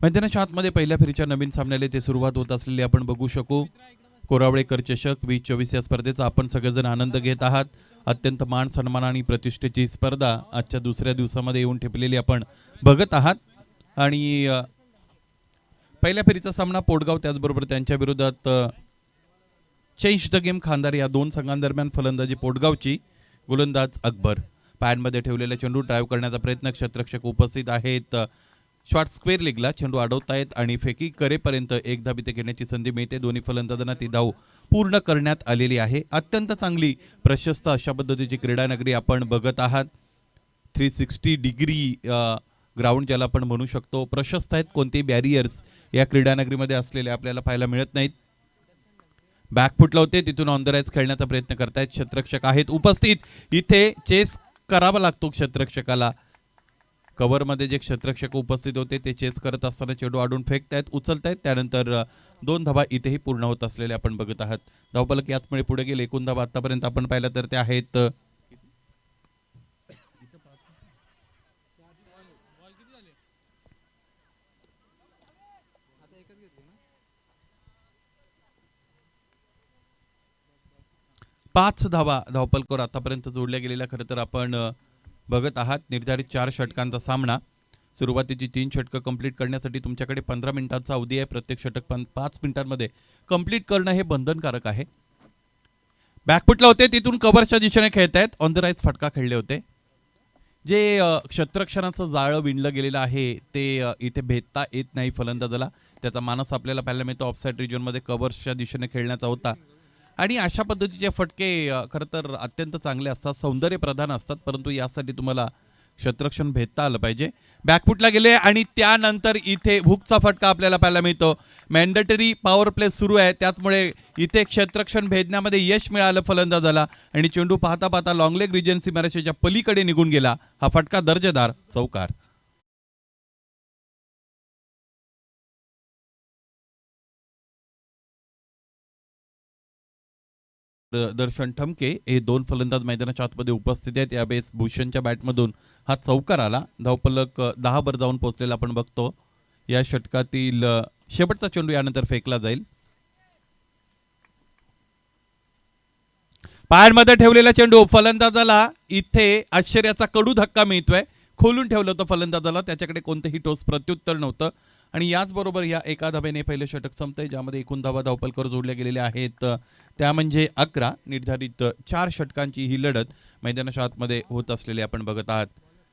मैदानाच्या आतमध्ये पहिल्या फेरीच्या नवीन सामन्याला ते सुरुवात होत असलेली आपण बघू शकू. कोरावळेकर चषक 2024 या स्पर्धेचा आपण सगळेजण आनंद घेत आहात. अत्यंत मान सन्मान आणि प्रतिष्ठेची स्पर्धा आजच्या दुसऱ्या दिवसामध्ये येऊन ठेपलेली आपण बघत आहात. आणि पहिल्या फेरीचा सामना पोटगाव त्याचबरोबर त्यांच्या विरोधात चेंज द गेम खांदार या दोन संघांदरम्यान फलंदाजी पोटगावची, गोलंदाज अकबर. पॅडमध्ये ठेवलेला चेंडू ड्राईव्ह करण्याचा प्रयत्न, क्षेत्ररक्षक उपस्थित आहेत. शॉर्ट स्क्वेअर लेगला चेंडू अडवतायत आणि फेकी करेपर्यंत एक धाव इथे घेण्याची संधी मिळते. दोन्ही फलंदाजांना ती धाव पूर्ण करण्यात आलेली आहे. अत्यंत चांगली प्रशस्त अशा पद्धतीची क्रीडानगरी आपण बघत आहात. 360 डिग्री ग्राउंड ज्याला आपण म्हणू शकतो. प्रशस्त आहेत, कोणतेही बॅरियर्स या क्रीडानगरीमध्ये असलेले आपल्याला पाहायला मिळत नाहीत. बॅकफुटला होते, तिथून ऑन द राईज खेळण्याचा प्रयत्न करतायत. क्षेत्ररक्षक आहेत उपस्थित. इथे चेस करावा लागतो क्षेत्ररक्षकाला. कव्हरमध्ये जे क्षेत्ररक्षक उपस्थित होते ते चेस करत असताना चेंडू आडून फेकतायत, उचलतायत. त्यानंतर 2 धावा इथेही पूर्ण होत असलेले आपण बघत आहात. धावफलक याचमुळे पुढे गेले. एकूण धावा आतापर्यंत आपण पाहिलं तर ते आहेत 5 धावा धावफलकावर आतापर्यंत जोडल्या गेलेल्या खरं तर आपण बघत आहात. निर्धारित 4 षटकांचा सामना. सुरुवातीची 3 षटकं कंप्लीट करण्यासाठी तुमच्याकडे 15 मिनिटांचा अवधी आहे. प्रत्येक षटक 5 मिनिटांमध्ये कंप्लीट करणं हे बंधनकारक आहे. बॅकफुटला होते, तिथून कव्हरच्या दिशेने खेळत आहेत. ऑन द राईज फटका खेळले होते. जे क्षेत्ररक्षणाचं जाळं विणलं गेलेलं आहे ते इथे भेदता येत नाही फलंदाजाला. त्याचा मानस आपल्याला पाहायला मिळतो. ऑफसाईड रिजनमध्ये कव्हर्सच्या दिशेने खेळण्याचा होता. आणि अशा पद्धतीचे फटके खरं तर अत्यंत चांगले असतात, सौंदर्य प्रधान असतात. परंतु यासाठी तुम्हाला क्षेत्ररक्षण भेदता आलं पाहिजे. बॅकफुटला गेले आणि त्यानंतर इथे हुकचा फटका आपल्याला पाहायला मिळतो. मॅन्डेटरी पॉवर प्ले सुरू आहे, त्याचमुळे इथे क्षेत्ररक्षण भेदण्यामध्ये यश मिळालं फलंदाजाला. आणि चेंडू पाहता पाहता लॉंगलेग रिजन सीमारेषेच्या पलीकडे निघून गेला. हा फटका दर्जेदार चौकार. दर्शन ठमके हे 2 फलंदाज मैदानाच्या आतमध्ये उपस्थित आहेत. यावेळेस भूषणच्या बॅटमधून हा चौकार आला. धावफलक 10 वर जाऊन पोहोचलेला आपण बघतो. या षटकातील शेवटचा चेंडू यानंतर फेकला जाईल. पायांमध्ये ठेवलेला चेंडू फलंदाजाला इथे आश्चर्याचा कडू धक्का मिळतोय. खोलून ठेवलं होतं फलंदाजाला, त्याच्याकडे कोणतेही ठोस प्रत्युत्तर नव्हतं. आणि याचबरोबर या एका धाब्याने पहिलं षटक संपतंय, ज्यामध्ये एकूण धावा धावफलकावर जोडल्या गेलेल्या आहेत त्या म्हणजे 11. निर्धारित 4 षटकांची ही लढत मैदानाच्या आतमध्ये होत असलेली आपण बघत आहात.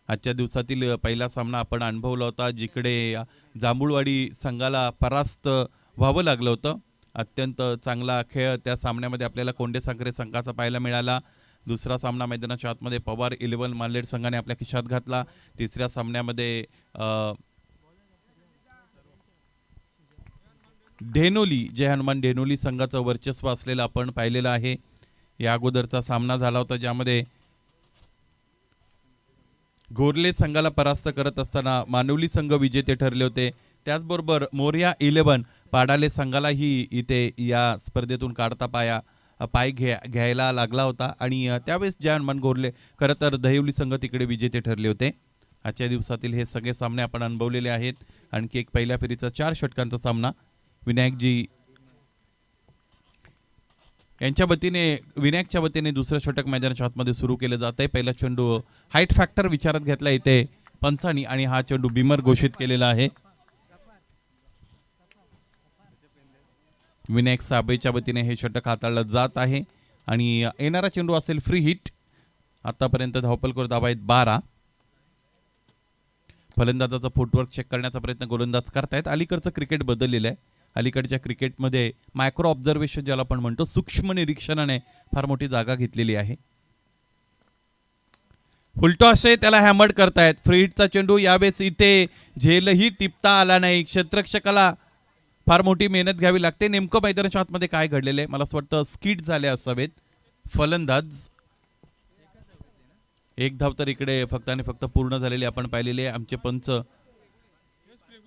आजच्या दिवसातील पहिला सामना आपण अनुभवला होता, जिकडे जांभूळवाडी संघाला परास्त व्हावं लागलं होतं. अत्यंत चांगला खेळ त्या सामन्यामध्ये आपल्याला कोंडे साखरे संघाचा पाहायला मिळाला. दुसरा सामना मैदानाच्या आतमध्ये पवार 11 मानलेड संघाने आपल्या खिशात घातला. तिसऱ्या सामन्यामध्ये धेनोली, जय हनुमान धेनोली संघाचं वर्चस्व असलेलं आपण पाहिलेलं आहे. या अगोदरचा सामना झाला होता, ज्यामध्ये गोरले संघाला परास्त करत असताना मानवली संघ विजेते ठरले होते. त्याचबरोबर मोर्या 11 पाडाले संघालाही इथे या स्पर्धेतून काढता पाय घ्यायला लागला होता. आणि त्यावेळेस जय हनुमान गोरले खरं तर दहिवली संघ तिकडे विजेते ठरले होते. आजच्या दिवसातील हे सगळे सामने आपण अनुभवलेले आहेत. आणखी एक पहिल्या फेरीचा 4 षटकांचा सामना विनायकजी यांच्या वतीने, विनायकच्या वतीने दुसरं षटक मैदानाच्या आतमध्ये सुरू केलं जात आहे. पहिला चेंडू हाईट फॅक्टर विचारात घेतला इथे पंचानी आणि हा चेंडू बिमर घोषित केलेला आहे. विनायक साबळेच्या वतीने हे षटक हाताळलं जात आहे आणि येणारा चेंडू असेल फ्री हिट. आतापर्यंत धावफलकावर धावा आहेत 12. फलंदाजाचा फुटवर्क चेक करण्याचा प्रयत्न गोलंदाज करतायत. अलीकडचं क्रिकेट बदललेलं आहे. अलीकडच्या क्रिकेटमध्ये मायक्रो ऑब्झर्वेशन ज्याला आपण म्हणतो, सूक्ष्म निरीक्षणाने फार मोठी जागा घेतलेली आहे. फुलटॉस आहे, त्याला हॅमर्ड करतायत. फ्री हिटचा चेंडू यावेळेस इथे झेलही टिपता आला नाही. क्षेत्ररक्षकाला फार मोठी मेहनत घ्यावी लागते. नेमकं मैदानाच्या आतमध्ये काय घडलेलं आहे, मला असं वाटतं स्किट झाले असावेत. फलंदाज एक धाव तर इकडे फक्त आणि फक्त पूर्ण झालेली आपण पाहिलेली आहे. आमचे पंच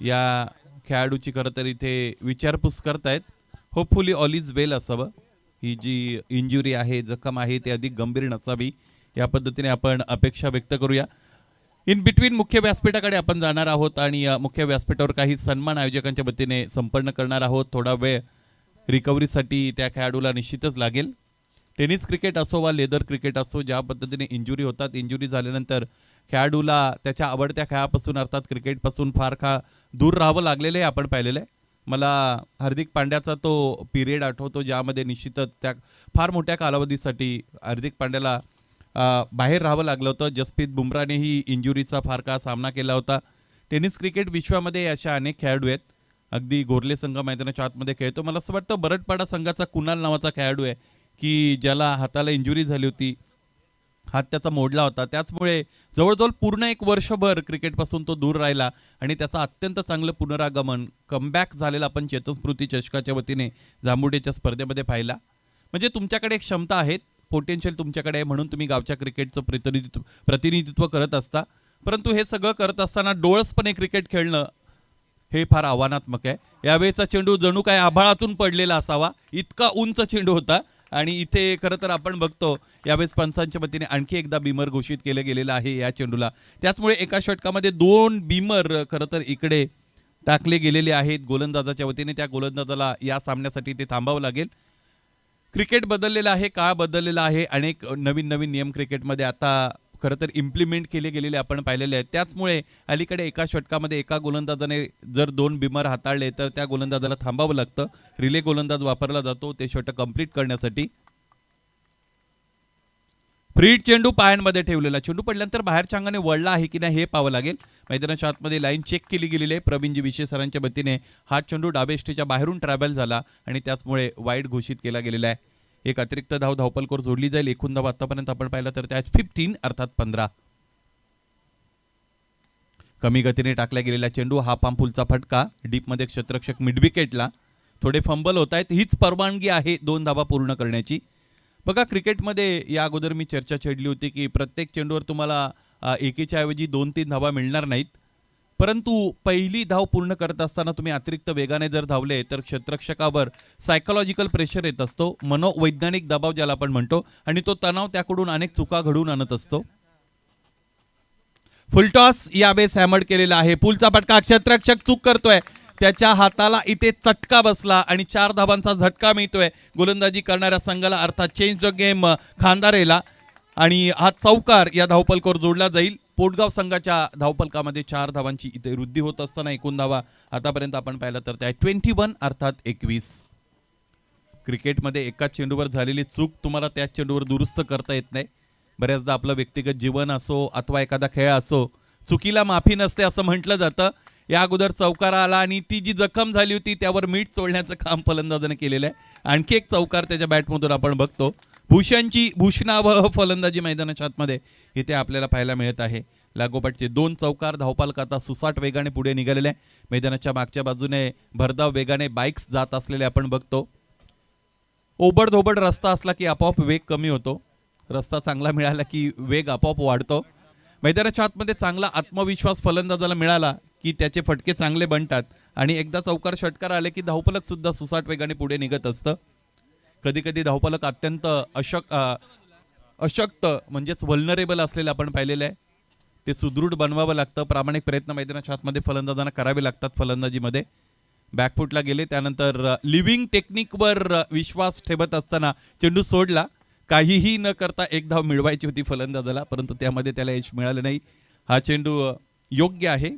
या खेळाडूची खरं तर इथे विचारपूस करतायत. होपफुली ऑल इज वेल असावं. ही जी इंजुरी आहे, जखम आहे, ती अधिक गंभीर नसावी, या पद्धतीने आपण अपेक्षा व्यक्त करूया. इन बिटवीन मुख्य व्यासपीठाकडे आपण जाणार आहोत आणि मुख्य व्यासपीठावर काही सन्मान आयोजकांच्या वतीने संपन्न करणार आहोत. थोडा वेळ रिकव्हरीसाठी त्या खेळाडूला निश्चितच लागेल. टेनिस क्रिकेट असो वा लेदर क्रिकेट असो, ज्या पद्धतीने इंजुरी होतात, इंजुरी झाल्यानंतर खेळाडूला त्याच्या आवडत्या खेळापासून अर्थात क्रिकेटपासून फार दूर राहावं लागलेलं आहे आपण पाहिलेलं आहे. मला हार्दिक पांड्याचा तो पिरियड आठवतो ज्यामध्ये निश्चितच त्या फार मोठ्या कालावधीसाठी हार्दिक पांड्याला बाहेर राहावं लागलं होतं. जसप्रीत बुमरानेही इंजुरीचा फार काळ सामना केला होता. टेनिस क्रिकेट विश्वामध्ये अशा अनेक खेळाडू आहेत. अगदी गोरले संघ मैदानाच्या आतमध्ये खेळतो. मला असं वाटतं बरडपाडा संघाचा कुणाल नावाचा खेळाडू आहे की ज्याला हाताला इंजुरी झाली होती, हात त्याचा मोडला होता. त्याचमुळे जवळजवळ पूर्ण एक वर्षभर क्रिकेटपासून तो दूर राहिला आणि त्याचा अत्यंत चांगलं पुनरागमन कमबॅक झालेला आपण चेतन स्मृती चषकाच्या वतीने जांबुडेच्या स्पर्धेमध्ये पाहिला. म्हणजे तुमच्याकडे एक क्षमता आहे, पोटेन्शियल तुमच्याकडे आहे, म्हणून तुम्ही गावच्या क्रिकेटचं प्रतिनिधित्व करत असता. परंतु हे सगळं करत असताना डोळसपणे क्रिकेट खेळणं हे फार आव्हानात्मक आहे. यावेळेचा चेंडू जणू काय आभाळातून पडलेला असावा, इतका उंच चेंडू होता. आणि इथे खरं तर आपण बघतो यावेळेस पंचांच्या वतीने आणखी एकदा बीमर घोषित केलं गेलेलं आहे या चेंडूला. त्याचमुळे एका षटकामध्ये 2 बीमर खरं तर इकडे टाकले गेलेले आहेत गोलंदाजाच्या वतीने. त्या गोलंदाजाला या सामन्यासाठी ते थांबावं लागेल. क्रिकेट बदललेलं आहे, काळ बदललेला आहे. अनेक नवीन नवीन नियम क्रिकेटमध्ये आता खरं तर इम्प्लिमेंट केले गेलेले आपण पाहिलेले आहेत. त्याचमुळे अलीकडे एका षटकामध्ये एका गोलंदाजाने जर 2 बीमर हाताळले तर त्या गोलंदाजाला थांबावं लागतं. रिले गोलंदाज वापरला जातो ते षटक कंप्लीट करण्यासाठी. फ्रीड चेंडू पायांमध्ये ठेवलेला, चेंडू पडल्यानंतर बाहेरच्या अंगाने वळला आहे की नाही हे पाहावं लागेल. मैदानाच्या आतमध्ये लाईन चेक केली गेलेली आहे. प्रवीणजी विशे सरांच्या वतीने हा चेंडू डाबेष्टीच्या बाहेरून ट्रॅव्हल झाला आणि त्याचमुळे वाईड घोषित केला गेलेला आहे. एक अतिरिक्त धावपलकोर जोडली जाईल. एकूण धाव आतापर्यंत आपण पाहिलं तर त्यात 15 अर्थात 15. कमी गतीने टाकला गेलेला चेंडू, हा पामफुलचा फटका डीपमध्ये क्षेत्ररक्षक मिड विकेटला. थोडे फंबल होत आहेत, हीच परवानगी आहे 2 धावा पूर्ण करण्याची. बघा क्रिकेटमध्ये या अगोदर मी चर्चा छेडली होती की प्रत्येक चेंडूवर तुम्हाला एकेच्या ऐवजी 2-3 धावा मिळणार नाहीत. परंतु पहिली धाव पूर्ण करत असताना तुम्ही अतिरिक्त वेगाने जर धावले तर क्षेत्ररक्षकावर सायकोलॉजिकल प्रेशर येत असतो, मनोवैज्ञानिक दबाव ज्याला आपण म्हणतो, आणि तो तणाव त्याकडून अनेक चुका घडवून आणत असतो. फुलटॉस यावेळेस हॅमर्ड केलेला आहे. पुलचा फटका, क्षेत्ररक्षक चूक करतोय, त्याच्या हाताला इथे चटका बसला आणि 4 धावांचा झटका मिळतोय गोलंदाजी करणाऱ्या संघाला अर्थात चेंज द गेम खांदारेला. आणि हा चौकार या धावपलकावर जोडला जाईल. पोटगाव संघाच्या धावपलकामध्ये 4 धावांची इथे वृद्धी होत असताना एकूण धावा आतापर्यंत आपण पाहिलं तर त्या 21 अर्थात 21. क्रिकेटमध्ये एकाच चेंडूवर झालेली चूक तुम्हाला त्याच चेंडूवर दुरुस्त करता येत नाही. बऱ्याचदा आपलं व्यक्तिगत जीवन असो अथवा एखादा खेळ असो, चुकीला माफी नसते असं म्हटलं जातं. या अगोदर चौकार आला आणि ती जी जखम झाली होती त्यावर मीठ चोळण्याचं काम फलंदाजाने केलेलं आहे. आणखी एक चौकार त्याच्या बॅटमधून आपण बघतो. भूषणावह फलंदाजी मैदानाच्या आतमध्ये इथे आपल्याला पाहायला मिळत आहे. लागोपाठचे 2 चौकार. धावपालक आता सुसाट वेगाने पुढे निघालेले आहे. मैदानाच्या मागच्या बाजूने भरधाव वेगाने बाईक्स जात असलेले आपण बघतो. ओबडधोबड रस्ता असला की आपोआप वेग कमी होतो, रस्ता चांगला मिळाला की वेग आपोआप वाढतो. मैदानाच्या आतमध्ये चांगला आत्मविश्वास फलंदाजाला मिळाला की त्याचे फटके चांगले बनतात आणि एकदा चौकार षटकार आले की धावपलक सुद्धा सुसाट वेगाने पुढे निघत असतं. कधी कधी धावपलक अत्यंत अशक्त म्हणजेच व्हल्नरेबल असलेलं आपण पाहिलेलं आहे. ते सुदृढ बनवावं लागतं. प्रामाणिक प्रयत्न मैदानाच्या आतमध्ये फलंदाजांना करावे लागतात. फलंदाजीमध्ये बॅकफुटला गेले, त्यानंतर लिव्हिंग टेक्निकवर विश्वास ठेवत असताना चेंडू सोडला. काहीही न करता 1 धाव मिळवायची होती फलंदाजाला, परंतु त्यामध्ये त्याला यश मिळालं नाही. हा चेंडू योग्य आहे.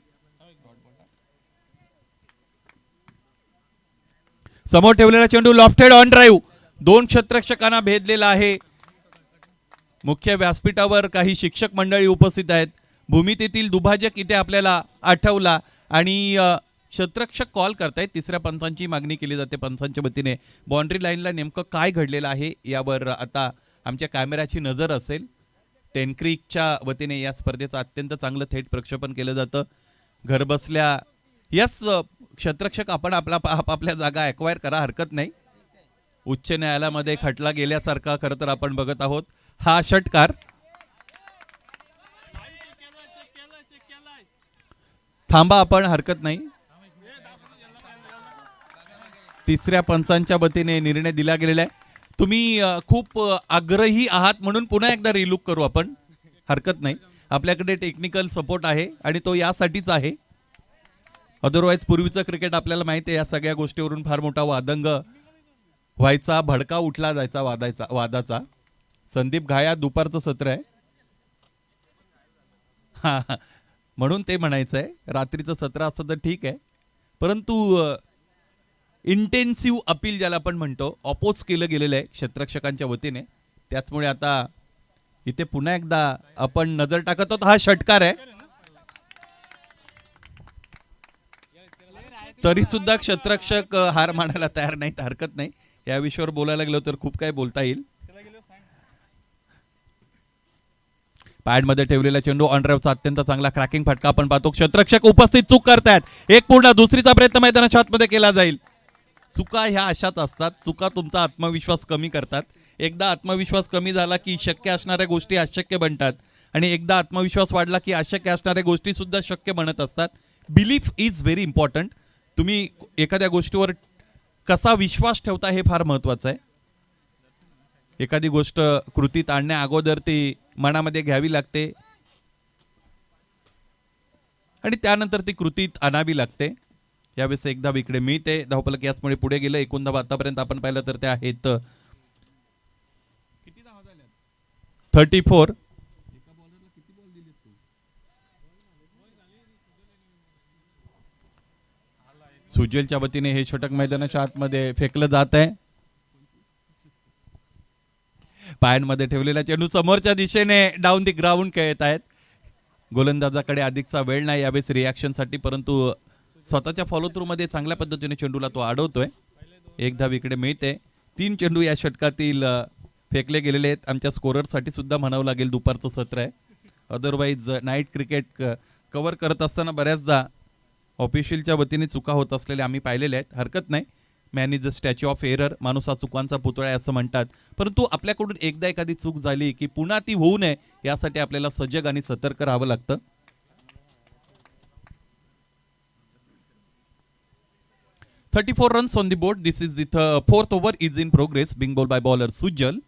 समोर ठेवलेला चेंडू लॉफ्टेड ऑन ड्राईव्ह, 2 क्षेत्ररक्षकांना भेदलेला आहे. मुख्य व्यासपीठावर काही शिक्षक मंडळी उपस्थित आहेत. भूमितीतील दुभाजक इथे आपल्याला आठवला आणि क्षेत्ररक्षक कॉल करतायत. 3ऱ्या पंचांची मागणी केली जाते पंचांच्या वतीने. बाउंड्री लाईनला नेमकं काय घडलेलं आहे यावर आता आमच्या कॅमेऱ्याची नजर असेल. टेनक्रिकच्या वतीने या स्पर्धेचं अत्यंत चांगलं थेट प्रक्षेपण केलं जातं. घरबसल्या यस क्षेत्ररक्षक आपण आपल्या जागा ॲक्वायर करा, हरकत नाही. उच्च न्यायालयामध्ये खटला गेल्यासारखा खरं तर आपण बघत आहोत. हा षटकार थांबा, आपण हरकत नाही. 3ऱ्या पंचांच्या वतीने निर्णय दिला गेलेला आहे. तुम्ही खूप आग्रही आहात म्हणून पुन्हा एकदा रिलुक करू आपण, हरकत नाही. आपल्याकडे टेक्निकल सपोर्ट आहे आणि तो यासाठीच आहे. अदरवाईज पूर्वीचं क्रिकेट आपल्याला माहिती आहे, या सगळ्या गोष्टीवरून फार मोठा वादंग व्हायचा, भडका उठला जायचा वादाचा. संदीप घाया दुपारचं सत्र आहे. हा, म्हणून ते म्हणायचं आहे रात्रीचं सत्र असतं तर ठीक आहे, परंतु इंटेन्सिव्ह अपील ज्याला आपण म्हणतो ऑपोज केलं गेलेलं आहे क्षेत्ररक्षकांच्या वतीने. त्याचमुळे आता इथे पुन्हा एकदा आपण नजर टाकत आहोत. हा षटकार आहे, तरी सुद्धा क्षेत्ररक्षक हार मानायला तयार नाहीत. हरकत नाही, या विषयावर बोलायला गेलो तर खूप काही बोलता येईल. पॅडमध्ये ठेवलेला चेंडू ऑन ड्राईव्हचा अत्यंत चांगला क्रॅकिंग फटका आपण पाहतो. क्षेत्ररक्षक उपस्थित चूक करतायत. एक पूर्ण दुसरीचा प्रयत्न मैदानाच्या आतमध्ये केला जाईल. चुका ह्या अशाच असतात, चुका तुमचा आत्मविश्वास कमी करतात. एकदा आत्मविश्वास कमी झाला की शक्य असणाऱ्या गोष्टी अशक्य बनतात आणि एकदा आत्मविश्वास वाढला की अशक्य असणाऱ्या गोष्टी सुद्धा शक्य बनत असतात. Belief is very important. तुम्ही एखाद्या गोष्टीवर कसा विश्वास ठेवता हे फार महत्वाचं आहे. एखादी गोष्ट कृतीत आणण्या अगोदर ती मनामध्ये घ्यावी लागते आणि त्यानंतर ती कृतीत आणावी लागते. यावेळेस एकदा इकडे मिळते, धावफलक याचमुळे पुढे गेलं. एकूण धावा आतापर्यंत आपण पाहिलं तर त्या आहेत 34. सुजलच्या वतीने हे षटक मैदानाच्या आतमध्ये फेकलं जात आहे. पायांमध्ये ठेवलेला चेंडू समोरच्या दिशेने डाऊन दी ग्राउंड खेळत आहेत. गोलंदाजाकडे अधिकचा वेळ नाही यावेळेस रिॲक्शनसाठी, परंतु स्वतःच्या फॉलो थ्रू मध्ये चांगल्या पद्धतीने चेंडूला तो अडवतोय. एक धाव इकडे मिळते. 3 चेंडू या षटकातील फेकले गेलेले आहेत. आमच्या स्कोररसाठी सुद्धा म्हणावं लागेल, दुपारचं सत्र आहे. अदरवाईज नाईट क्रिकेट कव्हर करत असताना बऱ्याचदा ऑफिशियलच्या वतीने चुका होत असलेल्या आम्ही पाहिलेल्या आहेत. हरकत नाही, man is the statue of error, माणूस हा चुकांचा पुतळा आहे असं म्हणतात. परंतु आपल्याकडून एकदा एखादी चूक झाली की पुन्हा ती होऊ नये यासाठी आपल्याला सजग आणि सतर्क राहावं लागतं. "34 runs on the board. This is the fourth over is in progress. Being bowled by bowler Sujal.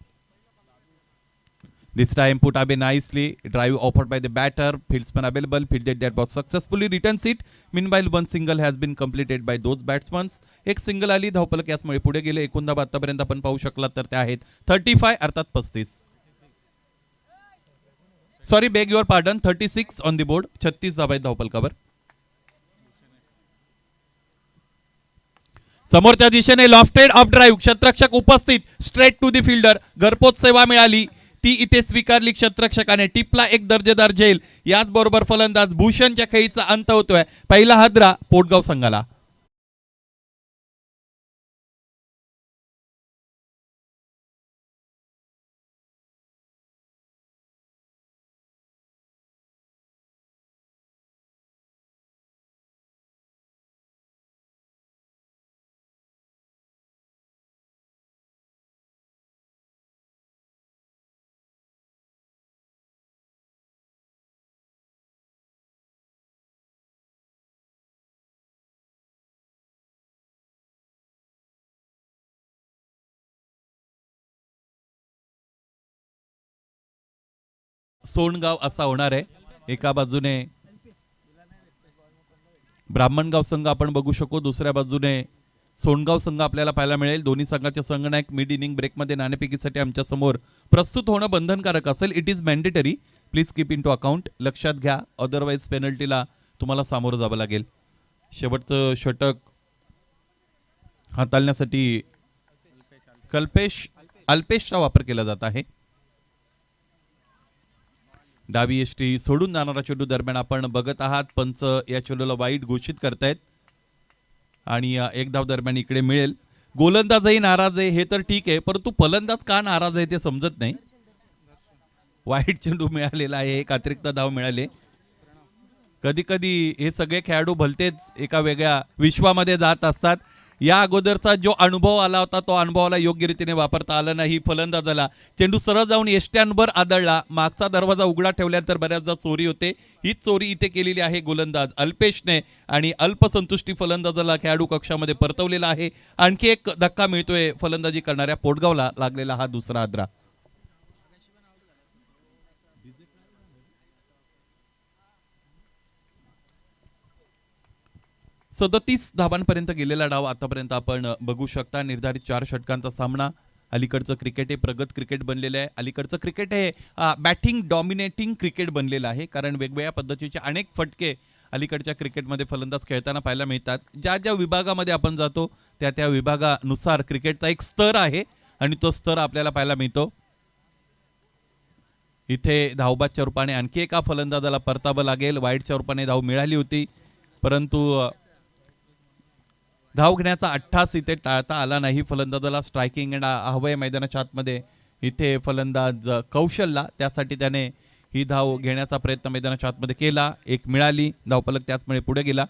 This time put away nicely. Drive offered by the batter. Fieldsman available. Fielded that was successfully returns it. Meanwhile one single has been completed by those batsmen. एक single आली, धावफलक याचमुळे पुढे गेले. एकूण धावा आतापर्यंत आपण पाहू शकलात तर त्या आहेत 35 अर्थात 35. Sorry, beg your pardon, 36 on the board. 36 धावा आहेत धावफलकावर. समोरच्या दिशेने लॉफ्टेड ऑफ ड्राईव्ह, क्षेत्ररक्षक उपस्थित, स्ट्रेट टू द फिल्डर. घरपोच सेवा मिळाली, ती इथे स्वीकारली क्षेत्ररक्षकाने. टिपला एक दर्जेदार झेल. याचबरोबर फलंदाज भूषणच्या खेळीचा अंत होतोय. पहिला हादरा पोटगाव संघाला. सोनगाव असा होणार आहे. एका बाजूने ब्राह्मणगाव संघ आपण बघू शकू, दुसऱ्या बाजूने सोनगाव संघ आपल्याला पाहायला मिळेल. दोन्ही संघाचे संघनायक मिड इनिंग ब्रेकमध्ये नाणेफेकीसाठी आमच्या समोर प्रस्तुत होणं बंधनकारक असेल. It is mandatory. Please keep in to account. लक्षात घ्या, अदरवाईज पेनल्टीला तुम्हाला सामोरं जावं लागेल. शेवटचं षटक हाताळण्यासाठी अल्पेशचा वापर केला जात आहे. डावी यष्टी सोडून जाणारा चेंडू दरम्यान आपण बघत आहात. पंच या चेंडूला वाईट घोषित करतायत आणि एक धाव दरम्यान इकडे मिळेल. गोलंदाजही नाराज आहे हे तर ठीक आहे, परंतु फलंदाज का नाराज आहे ते समजत नाही. वाईट चेंडू मिळालेला आहे, एक अतिरिक्त धाव मिळाले. कधी कधी हे सगळे खेळाडू भलतेच एका वेगळ्या विश्वामध्ये जात असतात. या अगोदरचा जो अनुभव आला होता तो अनुभवाला योग्य रीतीने वापरता आला नाही फलंदाजाला. चेंडू सरळ जाऊन यष्ट्यांवर आदळला. मागचा दरवाजा उघडा ठेवल्यानंतर बऱ्याचदा चोरी होते. हीच चोरी इथे केलेली आहे गोलंदाज अल्पेशने आणि अल्पसंतुष्टी फलंदाजाला खेळाडू कक्षामध्ये परतवलेला आहे. आणखी एक धक्का मिळतोय फलंदाजी करणाऱ्या पोटगावला लागलेला हा दुसरा आद्रा. 37 धावांपर्यंत गेलेला डाव आतापर्यंत आपण बघू शकता. निर्धारित 4 षटकांचा सामना. अलीकडचं क्रिकेट हे प्रगत क्रिकेट बनलेलं आहे. अलीकडचं क्रिकेट हे बॅटिंग डॉमिनेटिंग क्रिकेट बनलेलं आहे, कारण वेगवेगळ्या पद्धतीचे अनेक फटके अलीकडच्या क्रिकेटमध्ये फलंदाज खेळताना पाहायला मिळतात. ज्या ज्या विभागामध्ये आपण जातो त्या त्या विभागानुसार क्रिकेटचा एक स्तर आहे आणि तो स्तर आपल्याला पाहायला मिळतो. इथे धावबादच्या रूपाने आणखी एका फलंदाजाला परतावं लागेल. वाईडच्या रूपाने धाव मिळाली होती, परंतु धाव घेण्याचा अट्टास इथे टाळता आला नाही. फलंदाजाला स्ट्रायकिंग एंड हवंय मैदानाच्या आतमध्ये. इथे फलंदाज कौशलला, त्यासाठी त्याने ही धाव घेण्याचा प्रयत्न मैदानाच्या आतमध्ये केला. एक मिळाली. धावफलक त्याचमुळे पुढे गेला.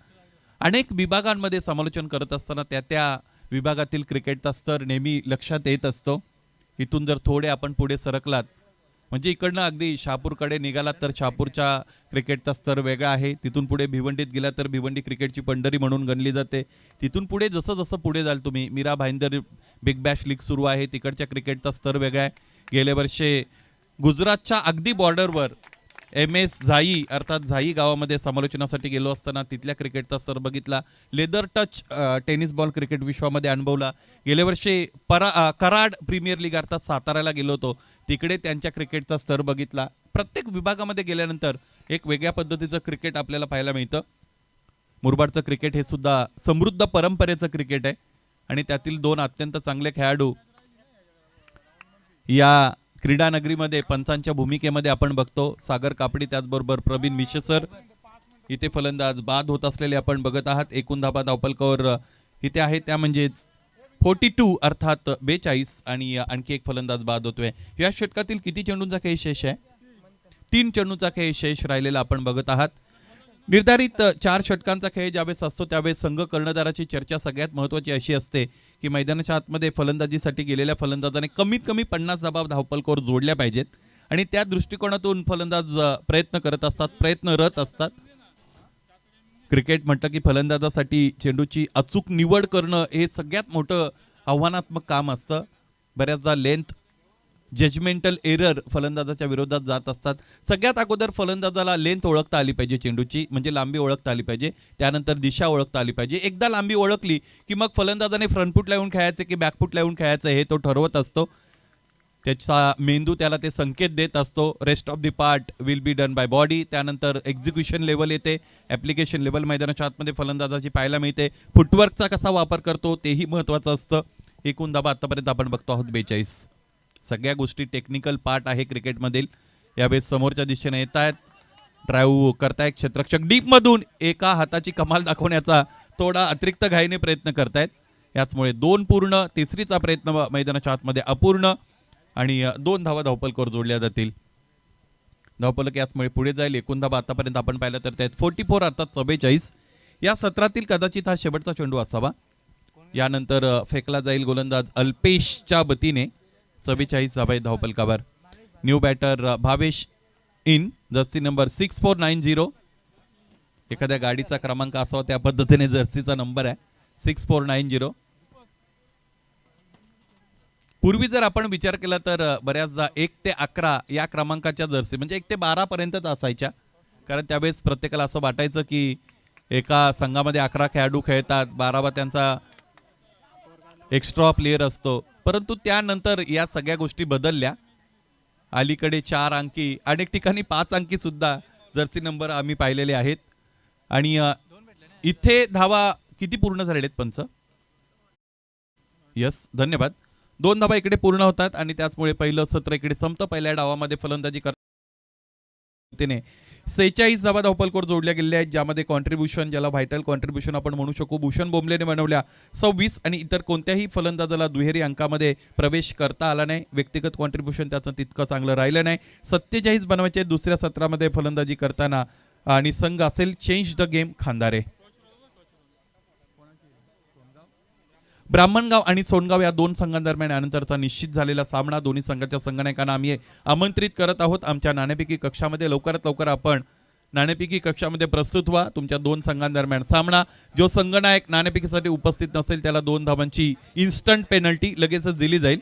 अनेक विभागांमध्ये समालोचन करत असताना त्या त्या विभागातील क्रिकेटचा स्तर नेहमी लक्षात येत असतो. इथून जर थोडे आपण पुढे सरकलात, म्हणजे इकडनं अगदी शहापूरकडे निघालात तर शहापूरच्या क्रिकेटचा स्तर वेगळा आहे. तिथून पुढे भिवंडीत गेला तर भिवंडी क्रिकेटची पंढरी म्हणून गणली जाते. तिथून पुढे जसं जसं पुढे जाल तुम्ही, Mira Bhayandar big bash league सुरू आहे, तिकडच्या क्रिकेटचा स्तर वेगळा आहे. गेल्या वर्षी गुजरातच्या अगदी बॉर्डरवर MS झाई अर्थात झाई गावामध्ये समालोचनासाठी गेलो असताना तिथल्या क्रिकेटचा स्तर बघितला. Leather touch tennis ball cricket विश्वामध्ये अनुभवला. गेल्या वर्षी कराड प्रीमियर लीग अर्थात साताऱ्याला गेलो होतो, तिकडे त्यांच्या क्रिकेटचा स्तर बघितला. प्रत्येक विभागामध्ये गेल्यानंतर एक वेगळ्या पद्धतीचं क्रिकेट आपल्याला पाहायला मिळतं. मुरबाडचं क्रिकेट हे सुद्धा समृद्ध परंपरेचं क्रिकेट आहे आणि त्यातील 2 अत्यंत चांगले खेळाडू या क्रीडा नगरीमध्ये पंचांच्या भूमिकेमध्ये आपण बघतो. सागर कापडी, त्याचबरोबर प्रवीण मिशेसर. इथे फलंदाज बाद होत असलेले आपण बघत आहात. एकूण धाबा धावपलकावर इथे आहे त्या म्हणजेच 42 अर्थात 42 आणि आणखी एक फलंदाज बाद होतोय. या षटकातील किती चेंडूंचा खेळ शेष आहे? 3 चेंडूचा खेळ शेष राहिलेला आपण बघत आहात. निर्धारित 4 षटकांचा खेळ ज्यावेळेस असतो त्यावेळेस संघ कर्णधाराची चर्चा सगळ्यात महत्त्वाची अशी असते की मैदानाच्या आतमध्ये फलंदाजीसाठी गेलेल्या फलंदाजाने कमीत कमी 50 धावा धावपलकावर जोडल्या पाहिजेत आणि त्या दृष्टिकोनातून फलंदाज प्रयत्न करत असतात, प्रयत्नरत असतात. क्रिकेट म्हणतं की फलंदाजासाठी चेंडूची अचूक निवड करणं हे सगळ्यात मोठं आव्हानात्मक काम असतं. बऱ्याचदा लेंथ, जजमेंटल एरर फलंदाजाच्या विरोधात जात असतात. सगळ्यात अगोदर फलंदाजाला लेंथ ओळखता आली पाहिजे, चेंडूची म्हणजे लांबी ओळखता आली पाहिजे. त्यानंतर दिशा ओळखता आली पाहिजे. एकदा लांबी ओळखली की मग फलंदाजाने फ्रंटफूटला येऊन खेळायचे की बॅकफूटला येऊन खेळायचं हे तो ठरवत असतो. त्याचा मेंदू त्याला ते संकेत देत असतो. Rest of the part will be done by body. त्यानंतर एक्झिक्युशन लेवल येते, ॲप्लिकेशन लेवल मैदानाच्या आतमध्ये फलंदाजाची पाहायला मिळते. फुटवर्कचा कसा वापर करतो तेही महत्त्वाचं असतं. एकूण धावा आतापर्यंत आपण बघतो आहोत 42. सगळ्या गोष्टी टेक्निकल पार्ट आहे क्रिकेटमधील. यावेळेस समोरच्या दिशेने येत आहेत, ड्राईव्ह करतायत क्षेत्ररक्षक डीपमधून. एका हाताची कमाल दाखवण्याचा थोडा अतिरिक्त घाईने प्रयत्न करतायत. याचमुळे 2 पूर्ण, तिसरीचा प्रयत्न मैदानाच्या आतमध्ये अपूर्ण आणि 2 धावा धावपलकावर जोडल्या जातील. धावपलक याचमुळे पुढे जाईल. एकूण धावा आतापर्यंत आपण पाहिलं तर त्यात 44 अर्थात 44. या सत्रातील कदाचित हा शेवटचा चेंडू असावा. यानंतर फेकला जाईल गोलंदाज अल्पेशच्या वतीने. 44 धावा धावपलकावर. New batter Bhavesh in, jersey number 6490. एखाद्या गाडीचा क्रमांक असावा त्या पद्धतीने जर्सीचा नंबर आहे 6490. पूर्वी जर आपण विचार केला तर बऱ्याचदा 1 ते 11 या क्रमांकाच्या जर्सी म्हणजे 1 ते 12 पर्यंतच असायच्या, कारण त्यावेळेस प्रत्येकाला असं वाटायचं की एका संघामध्ये 11 खेळाडू खेळतात, 12वा त्यांचा एक्स्ट्रा प्लेयर असतो. परंतु त्यानंतर या सगळ्या गोष्टी बदलल्या. अलीकडे 4 अंकी, अनेक ठिकाणी 5 अंकी सुद्धा जर्सी नंबर आम्ही पाहिलेले आहेत. आणि इथे धावा किती पूर्ण झालेले आहेत पंच? यस, धन्यवाद. 2 धावा इकडे पूर्ण होतात आणि त्याचमुळे पहिलं सत्र इकडे संपतं. पहिल्या डावामध्ये फलंदाजी करताना 46 धावा धावपलकावर जोडल्या गेलेल्या आहेत, ज्यामध्ये कॉन्ट्रीब्युशन, ज्याला व्हायटल कॉन्ट्रीब्युशन आपण म्हणू शकू, भूषण बोंबलेने बनवल्या 26 आणि इतर कोणत्याही फलंदाजाला दुहेरी अंकामध्ये प्रवेश करता आला नाही. व्यक्तिगत कॉन्ट्रीब्युशन त्याचं तितकं चांगलं राहिलं नाही. 47 बनवायचे दुसऱ्या सत्रामध्ये फलंदाजी करताना आणि संघ असेल change the game Khandare. Brahmangaon आणि सोनगाव या 2 संघांदरम्यान यानंतरचा निश्चित झालेला सामना. दोन्ही संघाच्या संगणकांना आम्ही आमंत्रित करत आहोत आमच्या नाणेफेकी कक्षामध्ये. लवकरात लवकर आपण नाणेफेकी कक्षामध्ये प्रस्तुत व्हा. तुमच्या 2 संघांदरम्यान सामना. जो संघनायक नाणेफेकीसाठी उपस्थित नसेल त्याला 2 धावांची इन्स्टंट पेनल्टी लगेचच दिली जाईल.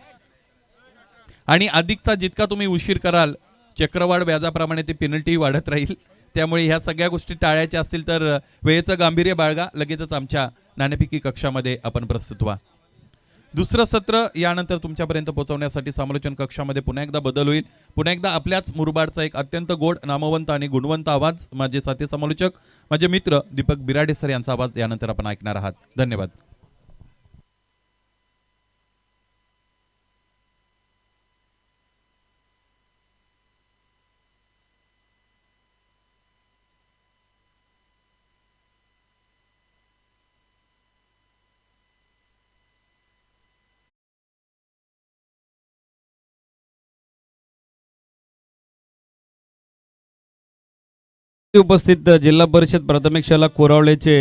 आणि अधिकचा जितका तुम्ही उशीर कराल चक्रवाढ व्याजाप्रमाणे ती पेनल्टी वाढत राहील. त्यामुळे ह्या सगळ्या गोष्टी टाळायच्या असतील तर वेळेचं गांभीर्य बाळगा, लगेचच आमच्या नाणेफेकी कक्षामध्ये आपण प्रस्तुत व्हा. दुसरं सत्र यानंतर तुमच्यापर्यंत पोहोचवण्यासाठी समालोचन कक्षामध्ये पुन्हा एकदा बदल होईल. पुन्हा एकदा आपल्याच मुरबाडचा एक अत्यंत गोड, नामवंत आणि गुणवंत आवाज, माझे साथी समालोचक, माझे मित्र दीपक बिराडे सर यांचा आवाज यानंतर आपण ऐकणार आहात. धन्यवाद. उपस्थित जिल्हा परिषद प्राथमिक शाळा कोरावळेचे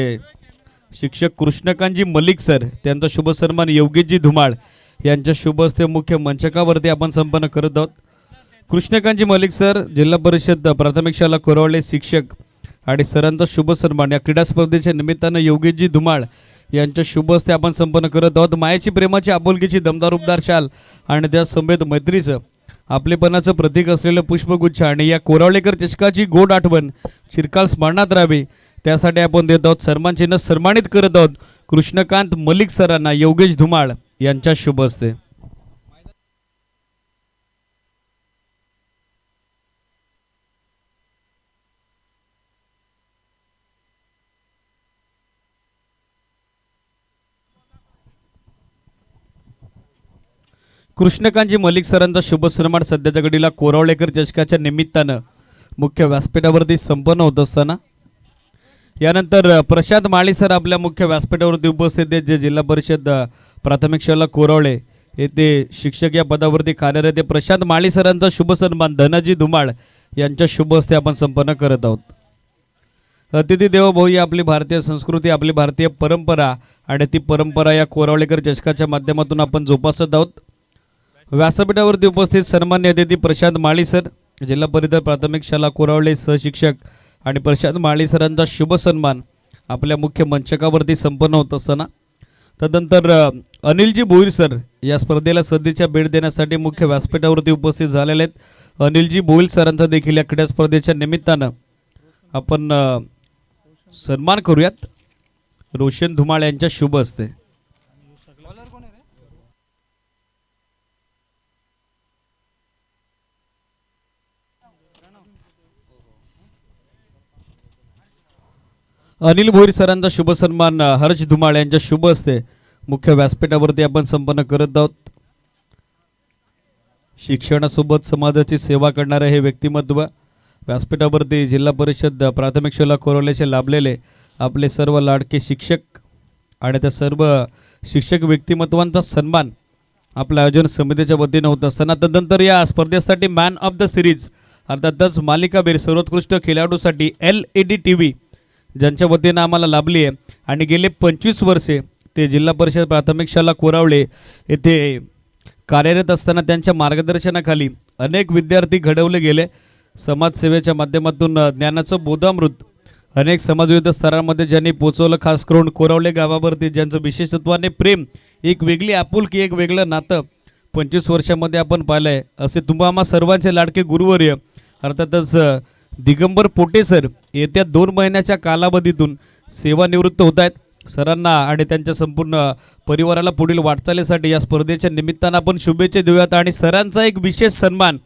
शिक्षक कृष्णकांतजी मलिक सर, त्यांचा शुभ सन्मान योगेशजी धुमाळ यांच्या शुभ हस्ते मुख्य मंचकावरती आपण संपन्न करत आहोत. कृष्णकांतजी मलिक सर, जिल्हा परिषद प्राथमिक शाळा कोरावळे शिक्षक आणि सरांचा शुभ सन्मान या क्रीडा स्पर्धेच्या निमित्तानं योगेशजी धुमाळ यांच्या शुभ हस्ते आपण संपन्न करत आहोत. मायेची, प्रेमाची, आपुलकीची दमदार उपदार शाल आणि त्या समेत मैत्रीचं, आपलेपणाचं प्रतीक असलेलं पुष्पगुच्छ आणि या कोरावळेकर चषकाची गोड आठवण चिरकाल स्मरणात राहावी त्यासाठी आपण देत आहोत. सन्मान चिन्ह सन्मानित करत आहोत कृष्णकांत मलिक सरांना योगेश धुमाळ यांच्या शुभ हस्ते. कृष्णकांतजी मलिक सरांचा शुभ सन्मान सध्याच्या घडीला कोरावळेकर चषकाच्या निमित्तानं मुख्य व्यासपीठावरती संपन्न होत असताना यानंतर प्रशांत माळी सर आपल्या मुख्य व्यासपीठावरती उपस्थित आहेत, जे जिल्हा परिषद प्राथमिक शाळा कोरावळे येथे शिक्षक या पदावरती कार्यरत आहे. प्रशांत माळी सरांचा शुभ सन्मान धनाजी धुमाळ यांच्या शुभ हस्ते आपण संपन्न करत आहोत. अतिथी देवो भव ही आपली भारतीय संस्कृती, आपली भारतीय परंपरा आणि ती परंपरा या कोरावळेकर चषकाच्या माध्यमातून आपण जोपासत आहोत. व्यासपीठावरती उपस्थित सन्मान्य अतिथी प्रशांत माळी सर, जिल्हा परिषद प्राथमिक शाळा कोरावळे सहशिक्षक आणि प्रशांत माळी सरांचा शुभ सन्मान आपल्या मुख्य मंचकावरती संपन्न होत असताना तदनंतर अनिलजी भोईर सर या स्पर्धेला सध्याच्या भेट देण्यासाठी मुख्य व्यासपीठावरती उपस्थित झालेले आहेत. अनिलजी भोईर सरांचा देखील या क्रीडा स्पर्धेच्या निमित्तानं आपण सन्मान करूयात रोशन धुमाळ यांच्या शुभ हस्ते. अनिल भोईर सरांचा शुभ सन्मान हर्ष धुमाळ यांच्या शुभ हस्ते मुख्य व्यासपीठावरती आपण संपन्न करत आहोत. शिक्षणासोबत समाजाची सेवा करणारे हे व्यक्तिमत्व व्यासपीठावरती जिल्हा परिषद प्राथमिक शाळा कोरावळेचे लाभलेले आपले सर्व लाडके शिक्षक आणि त्या सर्व शिक्षक व्यक्तिमत्वांचा सन्मान आपल्या आयोजन समितीच्या वतीने होत असताना तदनंतर या स्पर्धेसाठी मॅन ऑफ द सिरीज अर्थातच मालिकावीर सर्वोत्कृष्ट खेळाडूसाठी LED TV ज्यांच्या वतीनं आम्हाला लाभली आहे आणि गेले 25 वर्षे ते जिल्हा परिषद प्राथमिक शाळा कोरावळे येथे कार्यरत असताना त्यांच्या मार्गदर्शनाखाली अनेक विद्यार्थी घडवले गेले. समाजसेवेच्या माध्यमातून ज्ञानाचं बोधामृत अनेक समाजविविध स्तरांमध्ये ज्यांनी पोचवलं, खास करून कोरावळे गावावरती ज्यांचं विशेषत्वाने प्रेम, एक वेगळी आपुलकी, एक वेगळं नातं 25 वर्षामध्ये आपण पाहिलं आहे. असे तुम्हा सर्वांचे लाडके गुरुवर्य अर्थातच दिगंबर पोटे सर येत्या 2 महिन्याच्या कालावधीतून सेवानिवृत्त होत आहेत. सरांना आणि त्यांच्या संपूर्ण परिवाराला पुढील वाटचालीसाठी या स्पर्धेच्या निमित्तानं आपण शुभेच्छा देऊयात आणि सरांचा एक विशेष सन्मान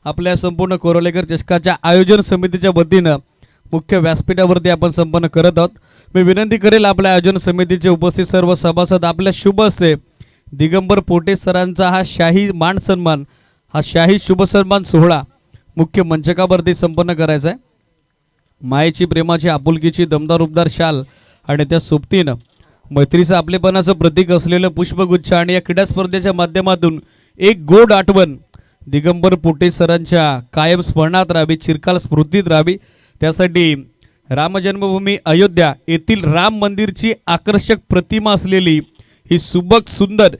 आपल्या संपूर्ण कोरावळेकर चषकाच्या आयोजन समितीच्या वतीनं मुख्य व्यासपीठावरती आपण संपन्न करत आहोत. मी विनंती करेल आपल्या आयोजन समितीचे उपस्थित सर्व सभासद आपल्या शुभ हस्ते दिगंबर पोटे सरांचा हा शाही मान सन्मान, हा शाही शुभ सन्मान सोहळा मुख्य मंचकावरती संपन्न करायचा आहे. मायेची, प्रेमाची, आपुलकीची दमदार उपदार शाल आणि त्या सोबतीनं मैत्रीचं, आपलेपणाचं प्रतीक असलेलं पुष्पगुच्छ आणि या क्रीडा स्पर्धेच्या माध्यमातून एक गोड आठवण दिगंबर पोटे सरांच्या कायम स्मरणात राहावी, चिरकाल स्मृतीत राहावी. त्यासाठी रामजन्मभूमी अयोध्या येथील राम मंदिरची आकर्षक प्रतिमा असलेली ही सुबक सुंदर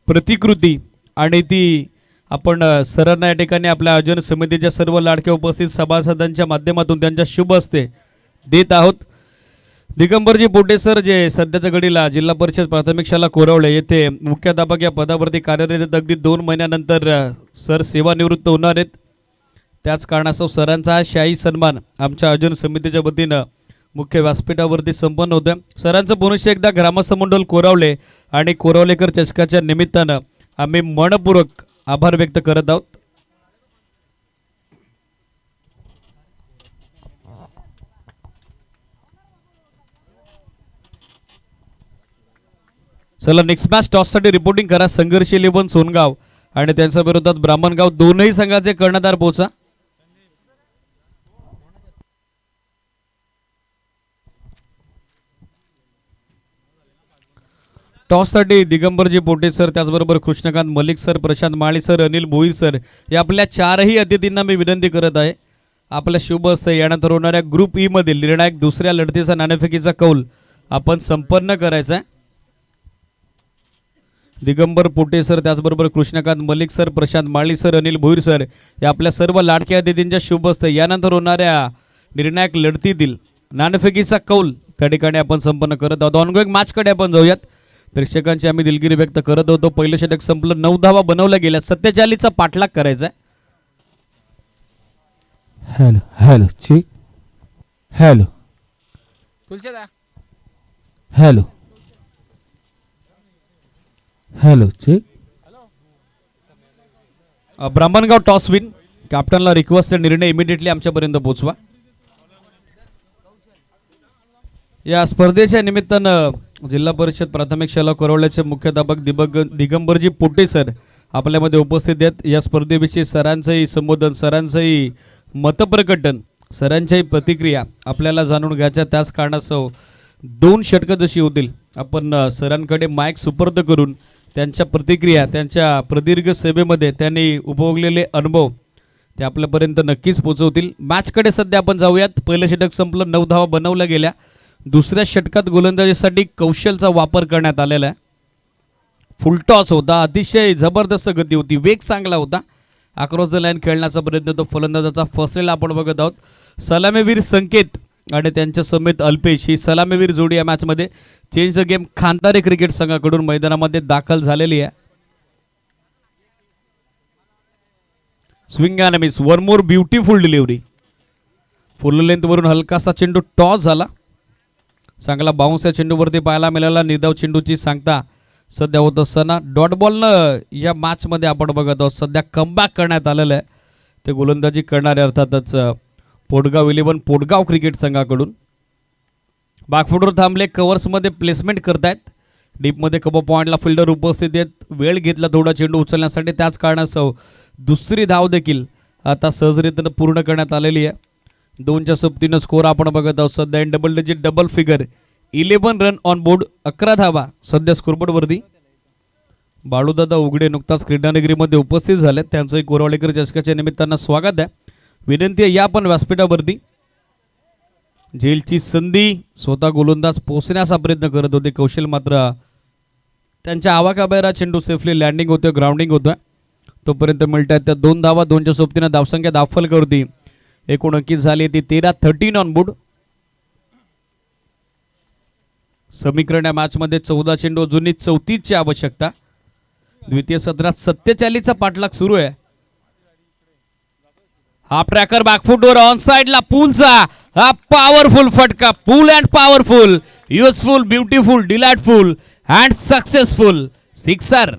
प्रतिकृती आणि ती आपण सरांना या ठिकाणी आपल्या आयोजन समितीच्या सर्व लाडक्या उपस्थित सभासदांच्या माध्यमातून त्यांच्या शुभ हस्ते देत आहोत. दिगंबरजी पोटे सर जे सध्याच्या घडीला जिल्हा परिषद प्राथमिक शाळा कोरावळे येथे मुख्याध्यापक या पदावरती कार्यरत आहेत. अगदी 2 महिन्यानंतर सर सेवानिवृत्त होणार आहेत. त्याच कारणास्तव सरांचा हा शाही सन्मान आमच्या आयोजन समितीच्या वतीनं मुख्य व्यासपीठावरती संपन्न होतं. सरांचं पुनश्च एकदा ग्रामस्थ मंडळ कोरावले आणि कोरावलेकर चषकाच्या निमित्तानं आम्ही मनपूर्वक आभार व्यक्त करत आहोत. चला नेक्स्ट मॅच टॉससाठी रिपोर्टिंग करा. संघर्ष 11 सोनगाव आणि त्यांच्या विरोधात ब्राह्मणगाव, दोनही संघाचे कर्णधार पोचा. टॉससाठी दिगंबरजी पोटे सर, त्याचबरोबर कृष्णकांत मलिक सर, प्रशांत माळी सर, अनिल भोईर सर या आपल्या चारही अतिथींना मी विनंती करत आहे. आपल्या शुभ असते यानंतर होणाऱ्या ग्रुप ई मधील निर्णायक दुसऱ्या लढतीचा नाणेफेकीचा कौल आपण संपन्न करायचा आहे. दिगंबर पोटे सर, त्याचबरोबर कृष्णकांत मलिक सर, प्रशांत माळी सर, अनिल भोईर सर या आपल्या सर्व लाडक्या अतिथींच्या शुभ असते यानंतर होणाऱ्या निर्णायक लढतीतील नाणेफेकीचा कौल त्या ठिकाणी आपण संपन्न करत आहोत. ऑनगोईंग मॅचकडे आपण जाऊयात. प्रेक्षकांची आम्ही दिलगिरी व्यक्त करत होतो. पहिलं षटक संपलं, 9 धावा बनवल्या गेल्या, 47चा पाठलाग करायचा आहे. Hello hello check. Hello hello hello check. Brahmangaon toss win. कॅप्टनला रिक्वेस्ट निर्णय इमिडिएटली आमच्यापर्यंत पोहोचवा. या स्पर्धेच्या निमित्तानं जिल्हा परिषद प्राथमिक शाळा कोरवल्याचे मुख्याध्यापक दिगंबरजी पोटे सर आपल्यामध्ये उपस्थित आहेत. या स्पर्धेविषयी सरांचंही संबोधन, सरांचंही मतप्रकटन, सरांच्याही प्रतिक्रिया आपल्याला जाणून घ्यायच्या. त्याच कारणास्तव 2 षटकं जशी होतील आपण सरांकडे माईक सुपूर्द करून त्यांच्या प्रतिक्रिया, त्यांच्या प्रदीर्घ सेवेमध्ये त्यांनी उपभोगलेले अनुभव ते आपल्यापर्यंत नक्कीच पोहोचवतील. मॅचकडे सध्या आपण जाऊयात. पहिलं षटक संपलं, 9 धावा बनवल्या गेल्या. दुसऱ्या षटकात गोलंदाजीसाठी कौशलचा वापर करण्यात आलेला आहे. फुलटॉस होता, अतिशय जबरदस्त गती होती, वेग चांगला होता. अक्रॉस द लाईन खेळण्याचा प्रयत्न तो फलंदाजाचा फसलेला आपण बघत आहोत. सलामीवीर संकेत आणि त्यांच्या समेत अल्पेश ही सलामीवीर जोडी या मॅचमध्ये चेंज द गेम खांतारे क्रिकेट संघाकडून मैदानामध्ये दाखल झालेली आहे. Swing and miss, one more beautiful delivery. Full length वरून हलकासा चेंडू टॉस झाला. चांगला बाउन्स या चेंडूवरती पाहायला मिळाला. निदाव चेंडूची सांगता सध्या होत असताना डॉट बॉलनं या मॅचमध्ये आपण बघत आहोत सध्या कमबॅक करण्यात आलेलं आहे. ते गोलंदाजी करणारे अर्थातच पोटगाव 11 पोटगाव क्रिकेट संघाकडून. बॅकफुटवर थांबले, कव्हर्समध्ये प्लेसमेंट करतायत. डीपमध्ये कबो पॉईंटला फिल्डर उपस्थित आहेत. वेळ घेतला थोडा चेंडू उचलण्यासाठी, त्याच कारणास्तव दुसरी धाव देखील आता सहजरित्यानं पूर्ण करण्यात आलेली आहे. 2च्या सोबतीनं स्कोर आपण बघत आहोत सध्या in double digit double figure 11 run on board, 11 धावा सध्या स्कोरबोर्डवरती. बाळूदादा उघडे नुकताच क्रीडानगरीमध्ये उपस्थित झाले, त्यांचंही कोरावलेकर चषकाच्या निमित्तानं स्वागत आहे. विनंती आहे या पण व्यासपीठावरती. झेलची संधी, स्वतः गोलंदाज पोहोचण्याचा प्रयत्न करत होते, कौशल मात्र त्यांच्या आवाकाबाहेर चेंडू सेफली लँडिंग होतोय, ग्राउंडिंग होतोय. तोपर्यंत मिळत आहेत त्या 2 धावा. 2च्या सोबतीनं धावसंख्या दाखल एकूण अंकित झाली ती 13 ऑन बोर्ड. समीकरण या मॅचमध्ये 14 चेंडू, अजूनही 34ची आवश्यकता. द्वितीय सत्रात 47चा पाठलाग सुरू आहे. हा ट्रॅकर बॅकफुटवर ऑन साइडला पूलचा हा पॉवरफुल फटका, pull and powerful, useful, beautiful, delightful and successful sixer.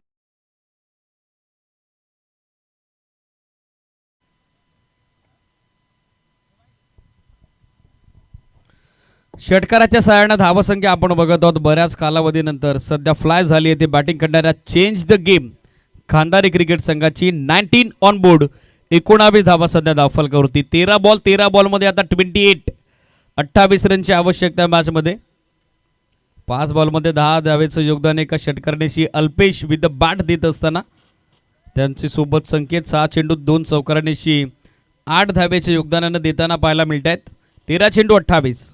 षटकाराच्या सहाय्याने धावसंख्या आपण बघत आहोत बऱ्याच कालावधीनंतर सध्या फ्लाय झाली आहे. ती बॅटिंग करणाऱ्या चेंज द गेम खांदारी क्रिकेट संघाची 19 ऑन बोर्ड, 19 धावा सध्या धावफलकावरती. 13 बॉलमध्ये आता 28 रनची आवश्यकता मॅचमध्ये. 5 बॉलमध्ये 10 धावेचं योगदान एका षटकारणीशी अल्पेश विथ द बॅट देत असताना त्यांची सोबत संकेत 6 चेंडू 2 चौकारणीशी 8 धावेच्या योगदानानं देताना पाहायला मिळत आहेत. 13 चेंडू 28.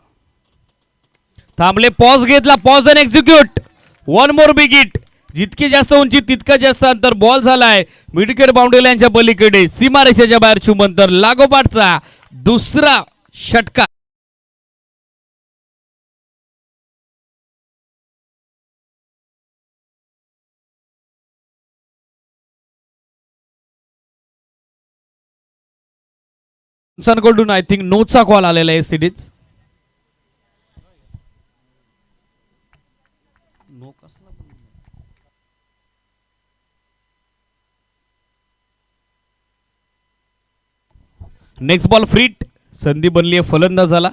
थांबले, पॉज घेतला, pause and execute, one more big hit. जितकी जास्त उंची तितका जास्त अंतर. बॉल झालाय मिडविकेट बाउंड्री लाईनच्या पलीकडे, सीमारेषेच्या बाहेर चुंबंतर. लागोपाठचा दुसरा षटकार. कडून आय थिंक नोचा कॉल आलेला आहे सिटीज. नेक्स्ट बॉल फ्रीट, संधी बनली आहे फलंदाजाला.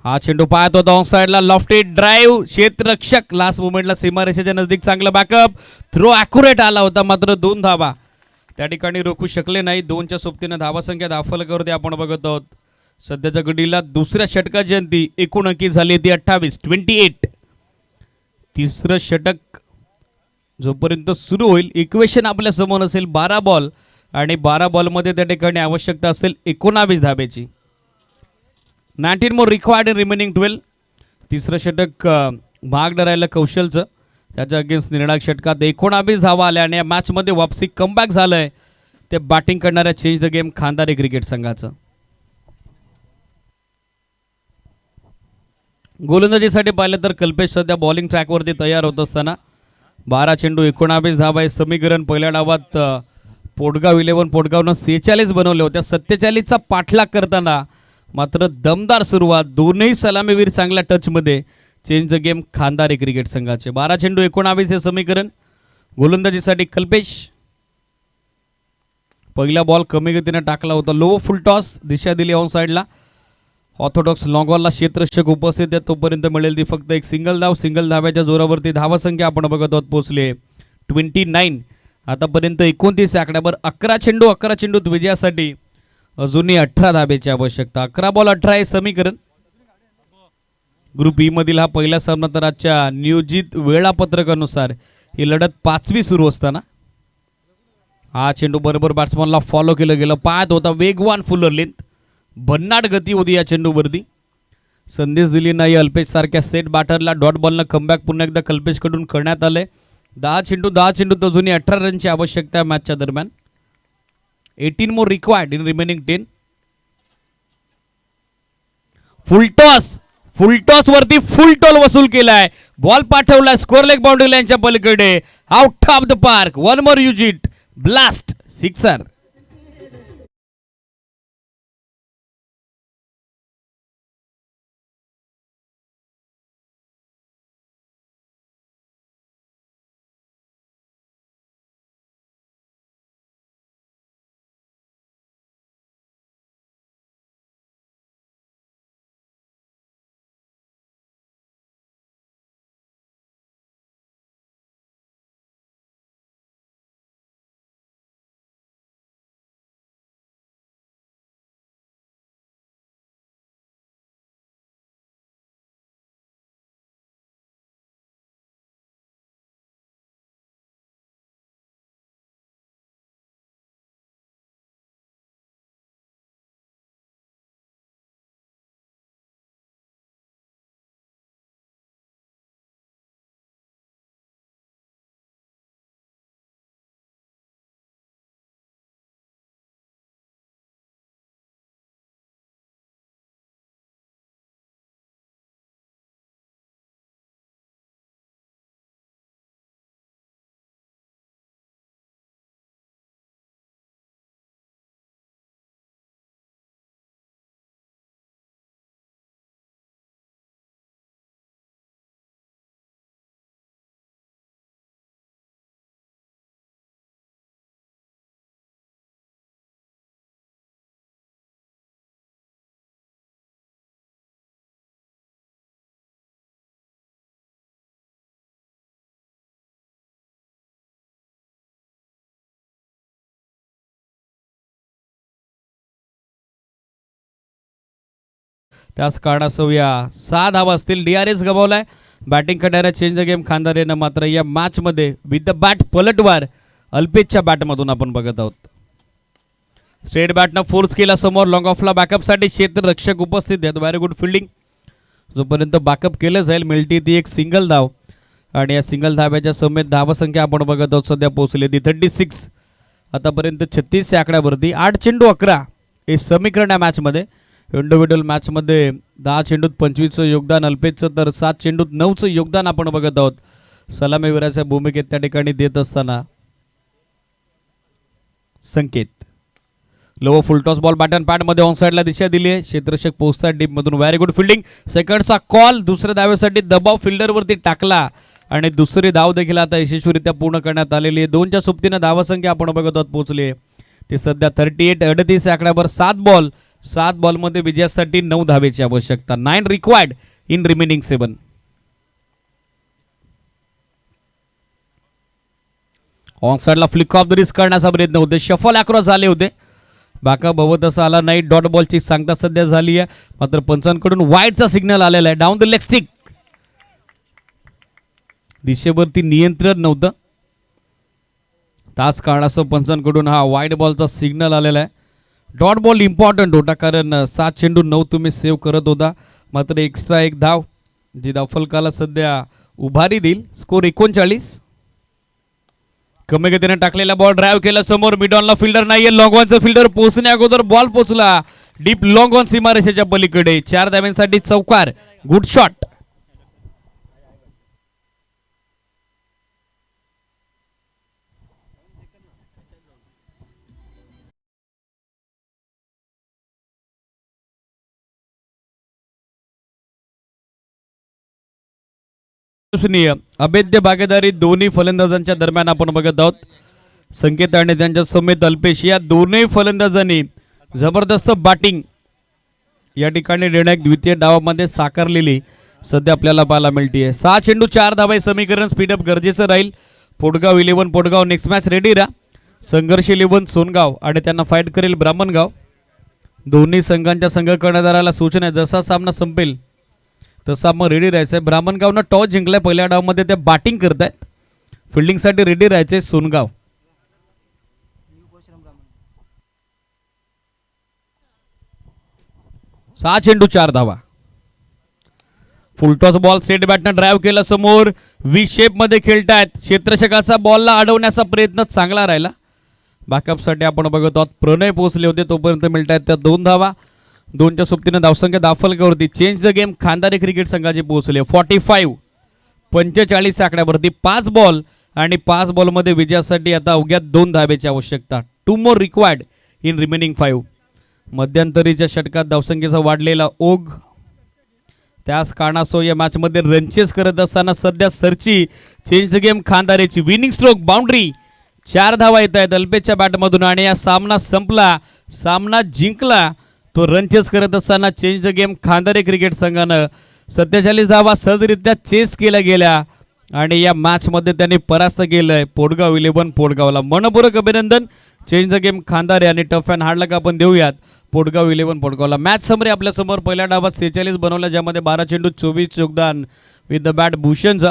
हा चेंडू पाहत होता ऑन साइडला, लॉफ्टेड ड्राईव्ह, क्षेत्ररक्षक लास्ट मोमेंटला सीमारेषेच्या नजदीक चांगलं बॅकअप, थ्रो ॲक्युरेट आला होता मात्र 2 धावा त्या ठिकाणी रोखू शकले नाही. 2च्या सोबतीने धावा संख्या धावफलकावरती आपण बघत आहोत. सध्याच्या घडीला दुसऱ्या षटकाची अंती एकूण अंकी झाली ती 28. तिसरं षटक जोपर्यंत सुरू होईल इक्वेशन आपल्या समोर असेल 12 बॉल आणि 12 बॉलमध्ये त्या ठिकाणी आवश्यकता असेल 19 धाब्याची. 19 मोर रिक्वायर्ड इन रिमेनिंग 12. तिसरं षटक भाग धरायला कौशलचं, त्याच्या अगेन्स्ट निर्णायक षटकात 19 धावा आल्या आणि या मॅचमध्ये वापसी कमबॅक झालंय ते बॅटिंग करणाऱ्या चेंज द गेम खानदारी क्रिकेट संघाचं. गोलंदाजीसाठी पाहिलं तर कल्पेश सध्या बॉलिंग ट्रॅकवरती तयार होत असताना 12 चेंडू 19 धावा हे समीकरण. पहिल्या डावात पोटगाव 11 पोटगावनं 46 बनवले होत्या. 47चा पाठलाग करताना मात्र दमदार सुरुवात, दोनही सलामीवीर चांगल्या टचमध्ये. चेंज द गेम खानदारी क्रिकेट संघाचे. 12 चेंडू 19 हे समीकरण. गोलंदाजीसाठी कल्पेश पहिला बॉल कमी गतीने टाकला होता, लो फुल टॉस, दिशा दिली ऑन साइडला. ऑर्थोडॉक्स लॉंगॉलला क्षेत्ररक्षक उपस्थित आहे, तोपर्यंत मिळेल ती फक्त एक सिंगल धाव. सिंगल धाव्याच्या जोरावरती धावासंख्या आपण बघत आहोत पोहोचले 29. आतापर्यंत 29 आकड्यावर 11 चेंडूत विजयासाठी अजूनही 18 धाब्याची आवश्यकता. 11 बॉल 18 हे समीकरण. ग्रुप ई मधील हा पहिला सामना तर आजच्या नियोजित वेळापत्रकानुसार ही लढत 5वी सुरू असताना हा चेंडू बरोबर बॅट्समनला फॉलो केलं गेलं. पाहत होता वेगवान फुलर लेंथ, भन्नाट गती होती या चेंडूवरती. संदेश दिली नाही अल्पेश सारख्या सेट बॅटरला. डॉट बॉलनं कमबॅक पुन्हा एकदा कल्पेशकडून करण्यात आले. 10 चेंडू अजूनही 18 रनची आवश्यकता मॅचच्या दरम्यान. 18 more required in remaining 10. Full toss वरती फुल टॉल वसूल केलाय. बॉल पाठवलाय स्कोअर लेग बाउंड्री लाईनच्या पलीकडे, out of the park. 1 more use it, blast, sixer. त्याच कारणास्तव या 6 धावा असतील. DRS गमावलाय बॅटिंग करणाऱ्या चेंज द गेम खानदारीनं. मात्र या मॅच मध्ये विथ द बॅट पलटवार अल्पेशच्या बॅटमधून आपण बघत आहोत. स्ट्रेट बॅटनं फोर्स केला समोर, लॉंग ऑफला बॅकअपसाठी क्षेत्ररक्षक उपस्थित आहेत. Very good fielding. जोपर्यंत बॅकअप केलं जाईल मिळते ती एक सिंगल धाव आणि या सिंगल धाव्याच्या समेत धावसंख्या आपण बघत आहोत सध्या पोहोचली ती 36. आतापर्यंत 36 आकड्यावरती 8 चेंडू 11 हे समीकरण या मॅचमध्ये. इंडिव्हिज्युअल मॅचमध्ये 10 चेंडूत 25चं योगदान अल्पेशचं, तर 7 चेंडूत 9चं योगदान आपण बघत आहोत सलामीवीराच्या भूमिकेत त्या ठिकाणी देत असताना संकेत. Low full toss ball bat and pad मध्ये ऑन साइडला दिशा दिली आहे. क्षेत्ररक्षक पोहोचतात डीप मधून. Very good fielding. सेकंडचा कॉल. दुसऱ्या धावेसाठी दबाव फिल्डरवरती टाकला आणि दुसरी धाव देखील आता यशस्वीरित्या पूर्ण करण्यात आलेली आहे. 2च्या सोबतीनं धावसंख्या आपण बघत आहोत पोहोचली आहे. ते सध्या 38 आकड्यावर 7 बॉलमध्ये विजयासाठी 9 धावेची आवश्यकता. 9 रिक्वायर्ड इन रिमेनिंग 7. ऑन साइडला फ्लिक ऑफ द रिस्क करण्याचा प्रयत्न होते. शफल अक्रॉस झाले होते. बॅकअप हवं तसं आला नाही. डॉट बॉलची सांगता सध्या झाली आहे. मात्र पंचांकडून वाईडचा सिग्नल आलेला आहे. Down the leg stick. दिशेवरती नियंत्रण नव्हतं. तास काळासह पंचांकडून हा वाईड बॉलचा सिग्नल आलेला आहे. डॉट बॉल इम्पॉर्टंट होता कारण 7 चेंडू 9 तुम्ही सेव्ह करत होता. मात्र एक्स्ट्रा एक धाव जी धावफलकाला सध्या उभारी देईल. स्कोर 39. कमी गतीने टाकलेला बॉल ड्राईव्ह केला समोर. मिडॉनला फिल्डर नाहीये. लॉंग ऑनचा फिल्डर पोहोचण्या अगोदर बॉल पोहोचला डीप लॉंग ऑन सीमारेषेच्या पलीकडे. 4 धाव्यांसाठी चौकार. Good shot. अभेद्य भागीदारी दोन्ही फलंदाजांच्या दरम्यान आपण बघत आहोत. संकेत आणि त्यांच्या समेत अल्पेश या दोन्ही फलंदाजांनी जबरदस्त बॅटिंग या ठिकाणी निर्णायक द्वितीय डावामध्ये साकारलेली सध्या आपल्याला पाहायला मिळते. 6 चेंडू 4 धावा समीकरण स्पीडअप गरजेचं राहील. पोटगाव 11 पोटगाव नेक्स्ट मॅच रेडी राहा. संघर्ष 11 सोनगाव आणि त्यांना फाईट करेल ब्राह्मणगाव. दोन्ही संघांच्या संघ कर्णधाराला सूचना आहे जसा सामना संपेल तसा मग रेडी राहायचंय. ब्राह्मणगावनं टॉस जिंकलाय. पहिल्या डावामध्ये ते बॅटिंग करतायत. फिल्डिंगसाठी रेडी राहायचंय सोनगाव. सहा चेंडू 4 धावा. फुलटॉस बॉल सेट बॅटनं ड्राईव्ह केला समोर. व्ही शेप मध्ये खेळतायत. क्षेत्ररक्षकाचा बॉलला अडवण्याचा प्रयत्न चांगला राहिला. बॅकअपसाठी आपण बघत आहोत. प्रणय पोहोचले होते तोपर्यंत मिळतायत त्या 2 धावा. 2च्या सोबतीनं धावसंख्या धावफलकावरती change the game Khandare cricket संघाचे पोहोचले 45 आकड्यावरती. 5 बॉल आणि 5 बॉलमध्ये विजयासाठी आता अवघ्या 2 धावेची आवश्यकता. 2 मोर रिक्वायर्ड इन रिमेनिंग 5. मध्यंतरीच्या षटकात धावसंख्येचा वाढलेला ओघ त्याच कारणासो या मॅचमध्ये रनचेस करत असताना सध्या सरची चेंज द गेम खांदारेची विनिंग स्ट्रोक बाउंड्री. 4 धावा येत आहेत अल्पेशच्या बॅटमधून आणि या सामना संपला. सामना जिंकला तो रनचेस करत असताना change the game Khandare cricket संघानं 47 धावा सहजरित्या चेस केल्या गेल्या आणि या मॅचमध्ये त्यांनी परास्त केलंय पोटगाव 11 पोटगावला. मनपूर्वक अभिनंदन चेंज द गेम खांदारे आणि टफ अँड हार्ड लक आपण देऊयात पोटगाव 11 पोटगावला. मॅच समरी आपल्यासमोर पहिल्या डावात 46 बनवल्या ज्यामध्ये 12 चेंडू 24 योगदान विथ द बॅट भूषणचं.